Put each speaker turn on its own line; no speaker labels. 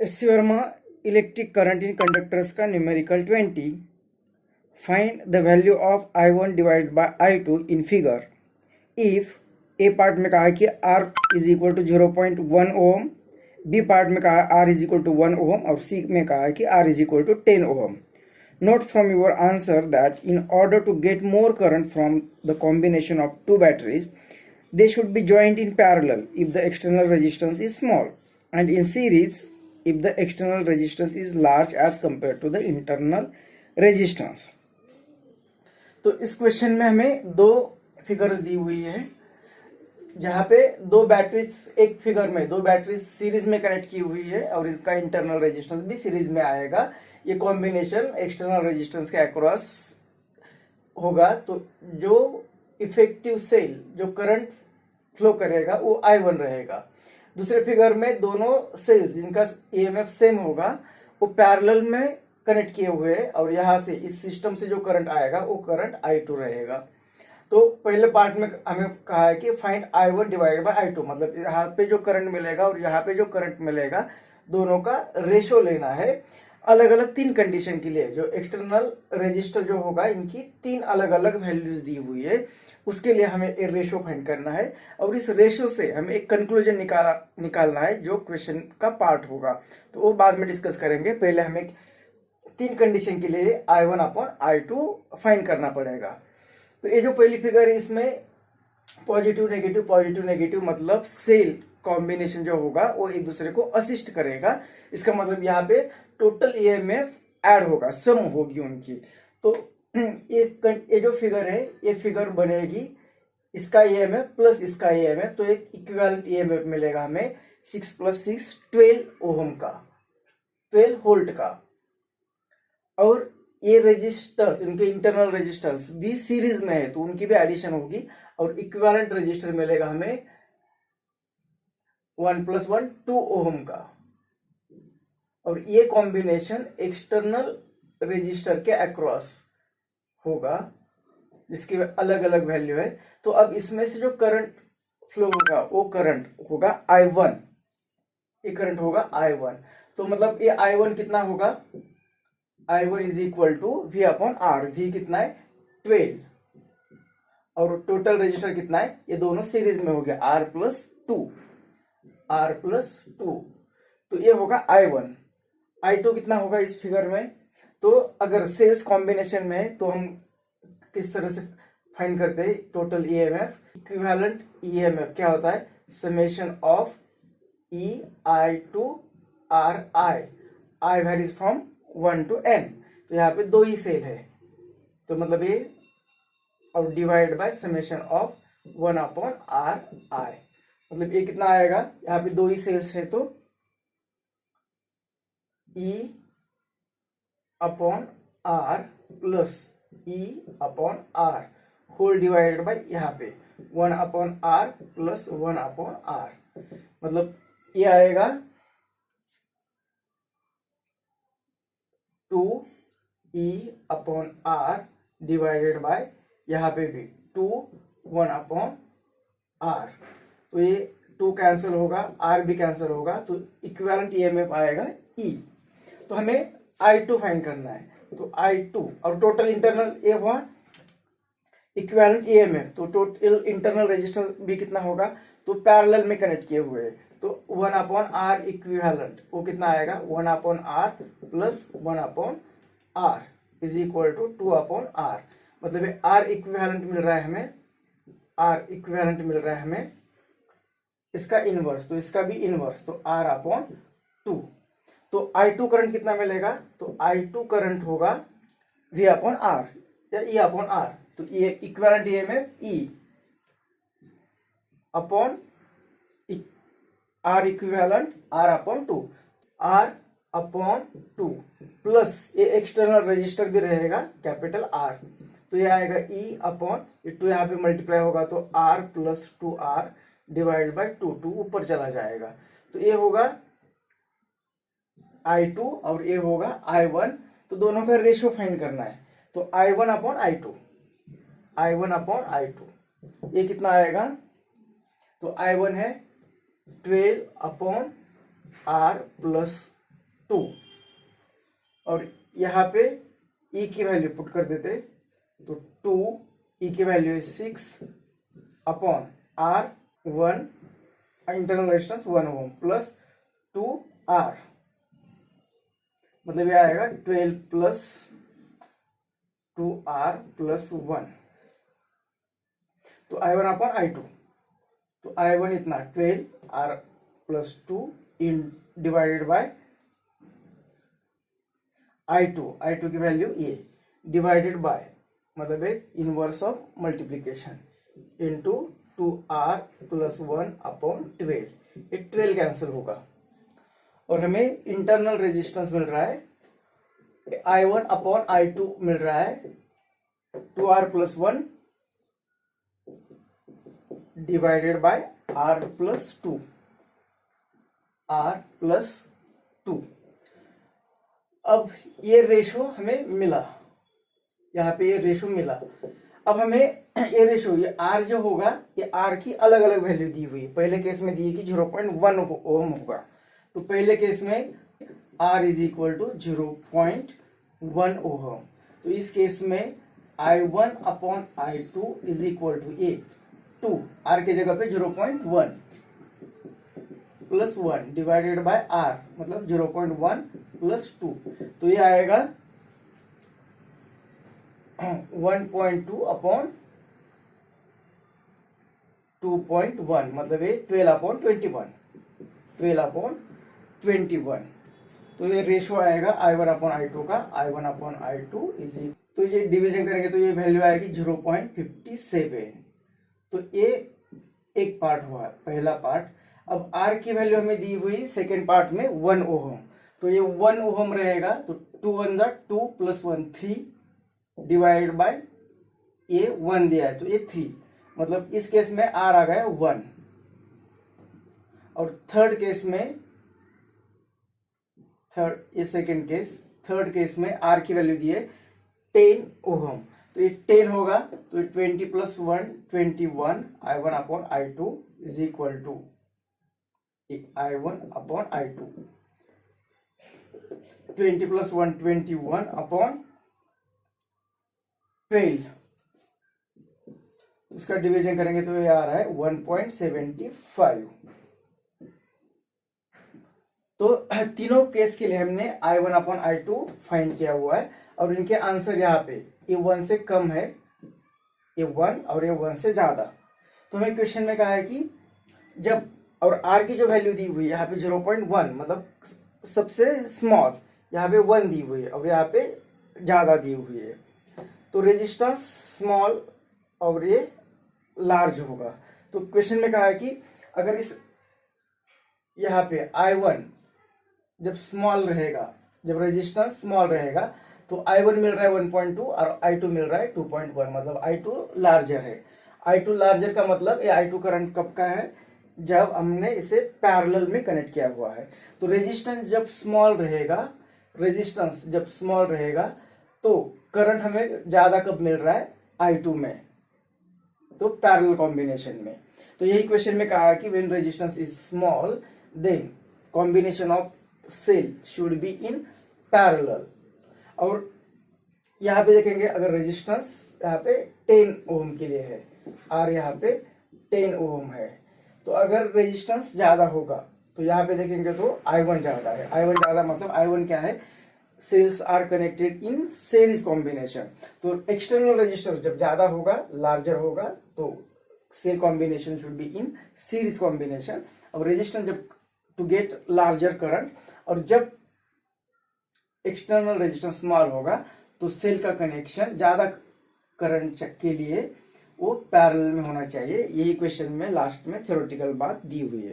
S Verma electric current in conductors का numerical 20. Find the value of I1 divide by I2 in figure. If A part में कहा है कि R is equal to 0.1 ohm, B part में कहा है R is equal to 1 ohm और C में कहा है कि R is equal to 10 ohm. Note from your answer that in order to get more current from the combination of two batteries, they should be joined in parallel if the external resistance is small, and in series if the external resistance is large as compared to the internal resistance. तो इस question में हमें दो figures दी हुई है जहां पे दो बैटरीज, एक फिगर में दो बैटरीज सीरीज में कनेक्ट की हुई है और इसका इंटरनल रेजिस्टेंस भी सीरीज में आएगा. ये कॉम्बिनेशन एक्सटर्नल रेजिस्टेंस के अक्रॉस होगा. तो जो इफेक्टिव सेल जो करंट फ्लो करेगा वो I1 रहेगा. दूसरे फिगर में दोनों सेल्स जिनका EMF सेम होगा वो पैरेलल में कनेक्ट किए हुए हैं और यहां से इस सिस्टम से जो करंट आएगा वो करंट I2 रहेगा. तो पहले पार्ट में हमें कहा है कि find I1 divide by I2, मतलब यहाँ पे जो करंट मिलेगा और यहाँ पे जो करंट मिलेगा दोनों का रेशो लेना है. अलग अलग तीन कंडीशन के लिए जो एक्सटर्नल रेजिस्टर जो होगा इनकी तीन अलग अलग वैल्यूज दी हुई है. उसके लिए हमें एक रेशो फाइंड करना है और इस रेशो से हमें एक कंक्लूजन निकालना है जो क्वेश्चन का पार्ट होगा. तो वो बाद में डिस्कस करेंगे. पहले हमें तीन कंडीशन के लिए I1 अपॉन I2 फाइंड करना पड़ेगा. तो ये जो पहली फिगर है इसमें पॉजिटिव नेगेटिव मतलब सेल कॉम्बिनेशन जो होगा वो एक दूसरे को असिस्ट करेगा. इसका मतलब यहाँ पे टोटल EMF ऐड होगा, सम होगी उनकी. तो ये जो फिगर है ये फिगर बनेगी इसका EMF प्लस इसका EMF, तो एक इक्विवेलेंट EMF मिलेगा हमें 6 + 6 12 ओम का, 12 वोल्ट का. और ये रेजिस्टर्स इनके इंटरनल रेजिस्टेंस भी सीरीज में है तो उनकी भी एडिशन होगी और इक्विवेलेंट रेजिस्टर मिलेगा हमें 1 + 1 2 ओम का. और ये कॉम्बिनेशन एक्सटर्नल रेजिस्टर के अक्रॉस होगा जिसकी अलग अलग वैल्यू है. तो अब इसमें से जो करंट फ्लो होगा वो करंट होगा I1. ये करंट होगा I1. तो मतलब ये I1 कितना होगा, I1 is equal to V upon R. V कितना है 12 और टोटल रेजिस्टर कितना है, ये दोनों सीरीज में हो गया R + 2. तो ये होगा I1. I2 कितना होगा इस फिगर में. तो अगर सेल्स कॉम्बिनेशन में है तो हम किस तरह से फाइंड करते हैं टोटल EMF. इक्विवेलेंट EMF क्या होता है, summation of EI to RI. I varies from 1 to n. तो यहाँ पे दो ही सेल है तो मतलब ये और divide by summation of 1 upon RI. मतलब ये कितना आएगा, यहाँ पे दो ही सेल्स है तो E upon R plus E upon R whole divided by यहाँ पे 1 upon R plus 1 upon R. मतलब ये आएगा 2E upon R divided by यहाँ पे भी 2 1 अपॉन R. तो ये 2 कैंसिल होगा, R भी कैंसिल होगा तो इक्विवेलेंट EMF आएगा E. तो हमें I2 फाइंड करना है. तो I2 और टोटल इंटरनल ये हुआ इक्विवेलेंट EMF. तो टोटल इंटरनल रेजिस्टेंस भी कितना होगा, तो पैरेलल में कनेक्ट किए हुए हैं तो 1 अपॉन R इक्विवेलेंट वो कितना आएगा 1 upon R plus 1 upon R is equal to 2 upon R. मतलब R इक्विवेलेंट मिल रहा है हमें, R इक्विवेलेंट मिल रहा है हमें इसका इनवर्स, तो इसका भी इनवर्स तो R अपॉन 2. तो I2 करंट कितना मिलेगा, तो I2 करंट होगा V अपॉन R या E अपॉन R. तो ये equivalent EMF E upon R equivalent R upon 2. R upon 2 plus ये एक्सटर्नल रजिस्टर भी रहेगा कैपिटल R. तो ये आएगा E अपॉन 2 यहाँ पे मल्टीप्लाई होगा तो R plus 2R divide by 2 ऊपर चला जाएगा. तो ये होगा I2 और ये होगा I1. तो दोनों का रेशियो फाइंड करना है. तो I1 अपॉन I2 ये कितना आएगा, तो I1 है 12 अपॉन R प्लस 2 और यहाँ पे E की वैल्यू पुट कर देते तो 2 E की वैल्यू है 6 upon R 1 internal resistance 1 ohm plus 2R मतलब ये आएगा 12 प्लस 2R प्लस 1 तो I1 अपॉन I2 तो I1 इतना 12 R plus 2 in divided by I2 की वैल्यू ये डिवाइडेड बाय मतलब एक inverse of multiplication into 2R plus 1 upon 12 ये 12 कैंसिल होगा और हमें इंटरनल रेजिस्टेंस मिल रहा है I1 अपॉन I2 मिल रहा है 2R plus 1 divided by R plus 2 अब ये रेशो हमें मिला, यहाँ पे ये रेशो मिला। अब हमें ये रेशो ये R जो होगा ये R की अलग अलग वैल्यू दी हुई है। पहले केस में दी है कि 0.1 ओम होगा तो पहले केस में R is equal to 0.1 ohm तो इस केस में I1 upon I2 is equal to a 2 R के जगह पे 0.1 प्लस 1 डिवाइडेड बाय R मतलब 0.1 प्लस 2 तो ये आएगा 1.2 अपॉन 2.1 मतलब ये 12 अपॉन 21 तो ये रेशो आएगा I1 अपॉन I2 का I1 अपॉन I2 इज तो ये डिवीजन करेंगे तो ये वैल्यू आएगी 0.57 तो ये एक पार्ट हुआ पहला पार्ट। अब R की वैल्यू हमें दी हुई सेकेंड पार्ट में 1 ओहम तो ये 1 ओहम रहेगा तो 2 1 जा 2 प्लस 1 3 डिवाइड बाय ये 1 दिया है तो ये 3 मतलब इस केस में R आ गया 1 और थर्ड केस में R की वैल्यू दी है 10 ओहम तो ये 10 होगा तो ये 20 plus 1 21 I1 upon I2 is equal to I1 upon I2 20 plus 1 21 upon 12 उसका डिवीजन करेंगे तो ये आ रहा है 1.75 तो तीनों केस के लिए हमने I1 अपॉन I2 फाइंड किया हुआ है और इनके आंसर यहाँ पे ये 1 से कम है ये 1 और ये 1 से ज्यादा तो हमें क्वेश्चन में कहा है कि जब और R की जो वैल्यू दी हुई है यहाँ पे 0.1 मतलब सबसे स्मॉल यहाँ पे 1 दी हुई है और यहाँ पे ज्यादा दी हुई है तो रेजिस्टेंस स्मॉल और ये लार्ज होगा। तो क्वेश्चन में कहा है कि अगर इस यहाँ पे I1 जब स्मॉल रहेगा जब रेजिस्टेंस स्मॉल रहेगा तो I1 मिल रहा है 1.2 और I2 मिल रहा है 2.1 मतलब I2 लार्जर है। I2 लार्जर का मतलब ये I2 करंट कब का है जब हमने इसे पैरेलल में कनेक्ट किया हुआ है। तो रेजिस्टेंस जब स्मॉल रहेगा तो करंट हमें ज्यादा कब मिल रहा है I2 में तो पैरेलल कॉम्बिनेशन में। तो यही क्वेश्चन में कहा है कि when resistance is small then combination of cell should be in parallel. और यहाँ पे देखेंगे अगर रेजिस्टेंस यहाँ पे 10 ओम के लिए है और यहाँ पे 10 ओम है तो अगर रेजिस्टेंस ज्यादा होगा तो यहाँ पे देखेंगे तो I1 ज्यादा है। I1 ज्यादा मतलब I1 क्या है cells are connected in series combination तो एक्सटर्नल रेजिस्टेंस जब ज्यादा होगा लार्जर होगा तो cell combination should be in series combination और रेजिस्टेंस जब टू गेट लार्जर करंट और जब एक्सटर्नल रेजिस्टेंस स्मॉल होगा तो सेल का कनेक्शन ज्यादा करंट के लिए वो पैरेलल में होना चाहिए। यही क्वेश्चन में लास्ट में थ्योरेटिकल बात दी हुई है।